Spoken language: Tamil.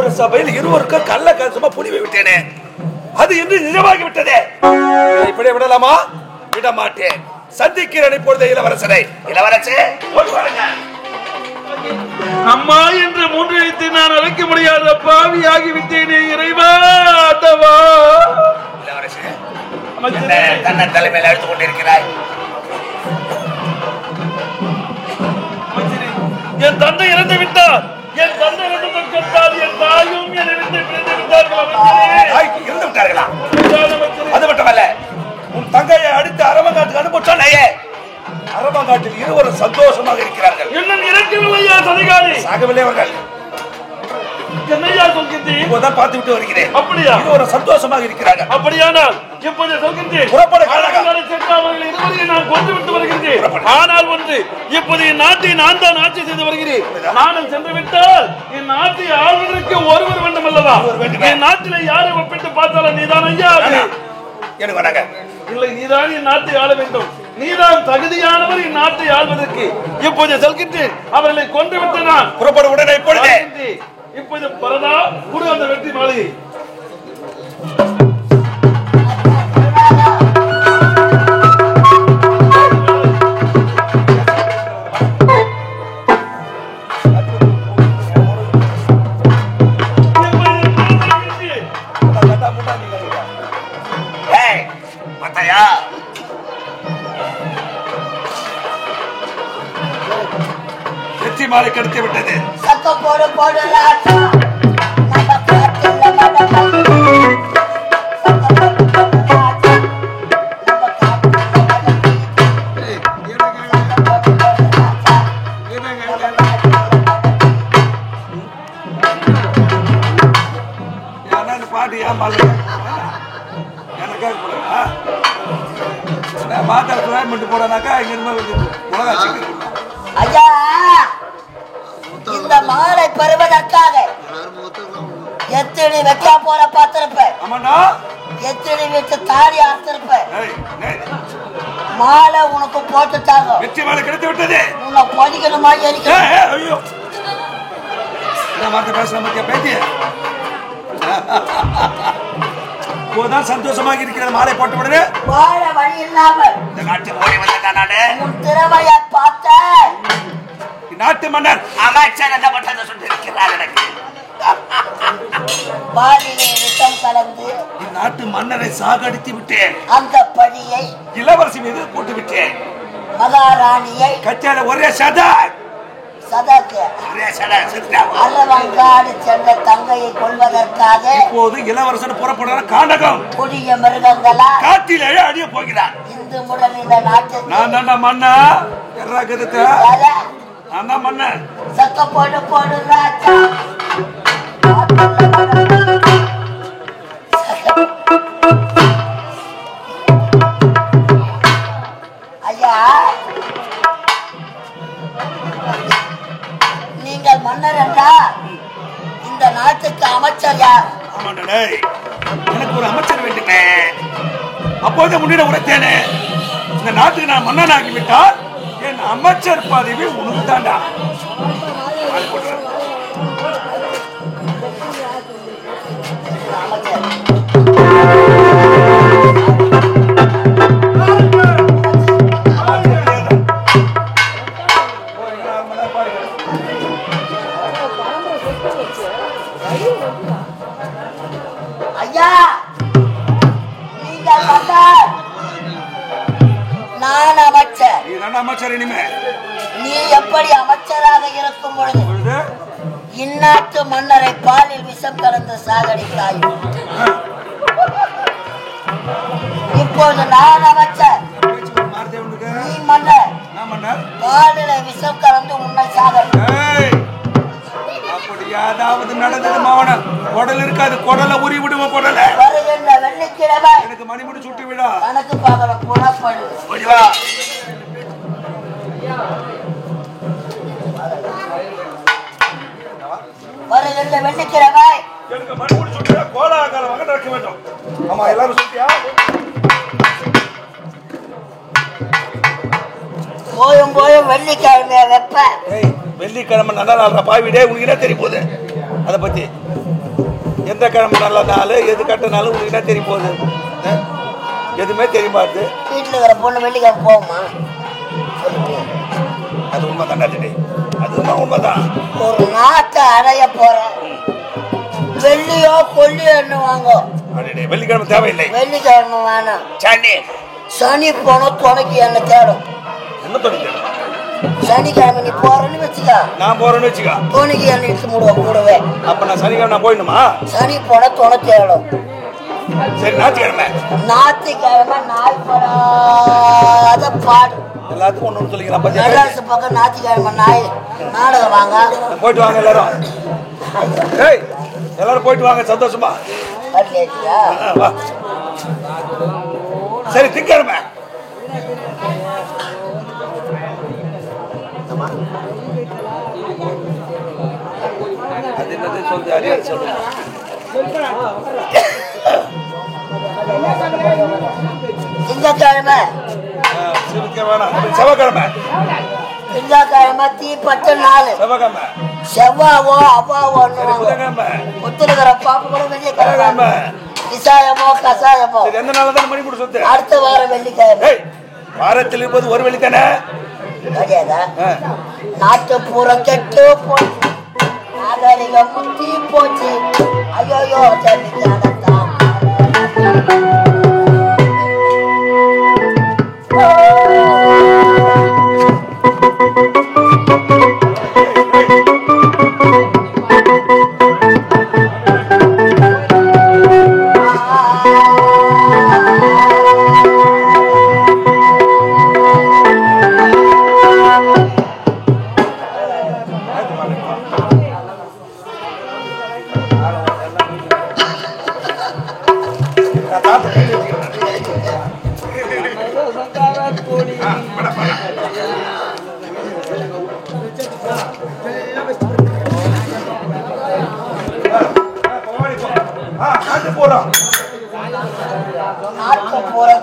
ஒரு சபையில் இருவருக்கும் கள்ள கலசமா புரிவி விட்டேனே, அது இன்று நிஜமாகி விட்டதே. இப்படி விடலாமா? விட மாட்டேன். சந்திக்கிறேன் இப்பொழுது இளவரசரை. இளவரசே, அம்மா என்று மூன்று எழுத்து நான் அழைக்க முடியாத பாவியாகி விட்டேனே இறைவா. இளவரசே, தன்னை தலைமையில் எடுத்துக் கொண்டிருக்கிறாய். என் தந்தை இறந்து விட்டார். என் தந்தை இறந்து என் தாயும் என்னை விட்டு பிரிந்து விட்டார்கள். இறந்து விட்டார்களா? அது மட்டுமல்ல, உன் தங்கையை அடித்து அரவங்காட்டுக்கு அனுப்பிச்சானே, அரவங்காட்டில் இருவரும் சந்தோஷமாக இருக்கிறார்கள். என்ன இறக்கவில்லையா சதிகாரி? சாகவில்லை அவர்கள். என்னையா சொல்கின்றேன்? இப்போதான் பார்த்து விட்டு வருகிறேன். அப்படியா? இருவரும் சந்தோஷமாக இருக்கிறார்கள். அப்படியானால் இப்போது சொல்கின்றேன். புறப்பட நான் கொண்டு விட்டு வருகின்றேன். ஆனால் ஒன்று, இப்போது என் நாட்டை நான் தான் ஆட்சி செய்து வருகிறேன். நானும் சென்று விட்டால் என் நாட்டை ஆள்வதற்கு ஒருவர் வேண்டும் அல்லவா? என் நாட்டில யாரை ஒப்பிட்டு பார்த்தாலும் நீதான் ஐயா. எனக்கு வராங்க. இல்லை, நீதான் என் நாட்டை ஆள வேண்டும். நீதான் தகுதியானவர் என் நாட்டை ஆள்வதற்கு. இப்போது சொல்கின்றேன், அவர்களை கொண்டு விட்டு நான் புறப்பட உடனே இப்பொழுதே. இப்போது பரதா குடு அந்த வெற்றி மாளிகை. வெற்றி மாலை கிடைத்து விட்டது. சத்தம் போடு போடு ராஜா. பாட்டு ஏன் பாருங்க எனக்காக மாத்திர கிளைமேட் போடனாக்கா இங்க இருந்து உலகாட்சி. ஐயா, இந்த மாலை பெறுவதற்காக எத்தனை வைக்க போற பார்த்திருப்பேன். எத்தனை வீட்டு தாடி அறுத்திருப்பேன். மாலை உனக்கு போட்டுட்டாங்க. வெற்றி மாலை கிடைத்து விட்டது. உன்னை பொதிக்கணுமா எரிக்கணும்? ஐயோ, மாத்த பேசுற பேத்திய இப்போதான் சந்தோஷமாக இருக்கிற மாலை போட்டு விடுது. வாழ வழி இல்லாமல் இந்த நாட்டு ஓடி வந்தேன் நானு. உன் திறமையை பார்த்தேன். நாட்டு மன்னர் அமைச்சர் என்ன பண்றதை சொல்லி இருக்கிறார். எனக்கு பாலிலே விஷம் கலந்து நாட்டு மன்னரை சாகடித்து விட்டேன். அந்த பழியை இளவரசி மீது போட்டு விட்டேன். மகாராணியை கச்சால ஒரே சதா அரவங்காடு சென்ற தங்கையை கொள்வதற்காக இப்போது இளவரசன் புறப்படுற காண்டகம் கொடிய மிருகங்களா காட்டிலே அடிய போகிறார். இந்து முதல் இந்த நாட்டில் நான் தான் மன்னா நான் தான் மன்னன். சக்க போடு போடு ராஜா. ஐயா, நீங்கள் மன்னர் என்றால் இந்த நாட்டுக்கு அமைச்சர் யார்? எனக்கு ஒரு அமைச்சர் வேண்டுமே. அப்போது முன்னிட உரைத்தேனே, இந்த நாட்டுக்கு நான் மன்னன் ஆகிவிட்டால் என் அமைச்சர் பதவி உனக்கு தாண்டா. ஐயா, நீங்கள் மன்னர், நான் அமைச்சர். நீ அமைச்சர். இனிமே நீ எப்படி அமைச்சராக இருக்கும் பொழுது இந்நாட்டு மன்னரை பாலில் விஷம் கலந்து சாகடித்தாய். இப்போது நான் அமைச்சர், நீ மன்னர். பாலில விஷம் கலந்து உன்னை சாகடி. அப்படி ஏதாவது நடந்தது மாவனம் குடல் இருக்காது. குடலை உரி விடுமா? குடலை வருகின்ற வெள்ளிக்கிழமை எனக்கு மணிமுடி சுட்டு விடா. கணக்கு பார்க்கற புறப்படு. வருகின்ற வெள்ளிக்கிழமை எனக்கு மணிமுடி சுட்டு கோலாகாலமாக நடக்க வேண்டும். ஆமா, எல்லாரும் சுட்டியா? போயும் போயும் வெள்ளிக்கிழமைய வெப்ப. வெள்ளிக்கிழமை நல்ல நாள் பாவிடே. உனக்கு என்ன தெரிய போகுது அதை பத்தி? எந்த கிழமை நல்ல நாள் எது கட்ட நாள் உங்களுக்கு என்ன தெரிய போகுது? எதுவுமே தெரிய மாட்டுது. வீட்டுல இருக்கிற பொண்ணு வெள்ளிக்கிழமை போகுமா? அது உண்மைதான் டேடி, அதுதான் உண்மைதான். ஒரு நாட்டை அடைய போற வெள்ளியோ கொல்லியோ வாங்க. வெள்ளிக்கிழமை தேவையில்லை. வெள்ளிக்கிழமை வேணாம். சனி சனி போனோம் துணைக்கு என்ன தேடும். என்ன துணைக்கு? சனிக்கிழமை நீ போறன்னு வச்சுக்கா, நான் போறேன்னு வச்சுக்கா, துணைக்கு என்ன இட்டு மூடுவ கூடவே. அப்ப நான் சனிக்கிழமை நான் போயிடணுமா? சனி போன துணை தேடும். சரி ஞாயிற்றுக்கிழமை. ஞாயிற்றுக்கிழமை நாய் படாத பாடு. எல்லாத்துக்கும் ஒண்ணு சொல்லிக்கலாம். மெட்ராஸ் பக்கம் ஞாயிற்றுக்கிழமை நாய் நாடகம் வாங்க. போயிட்டு வாங்க எல்லாரும். ஏய் எல்லாரும் போயிட்டு வாங்க சந்தோஷமா. வா. சரி திங்கக்கிழமை. அது என்னது சொல்லு, அறியாத சொல்லுங்க. திங்கக்கிழமை செவ்வாய்க்கிழமை. திங்கக்கிழமை தீப்பட்ட நாள். செவ்வாய்க்கிழமை செவ்வாவோ அவ்வாவோ ஒத்துருக்கிற பாப்பு கூட வெள்ளிக்கிழமை. விசாயமோ கசாயமோ எந்த நாள் தான் மணி கூட சொத்து. அடுத்த வாரம் வெள்ளிக்கிழமை. வாரத்தில் இருப்பது ஒரு வெள்ளி தானே? நாட்டு பூரா கெட்டு போச்சு, நாகரிகம் முத்தி போச்சு. ஐயோ ஜனத்தான் போறோம். நாட்டு பூரா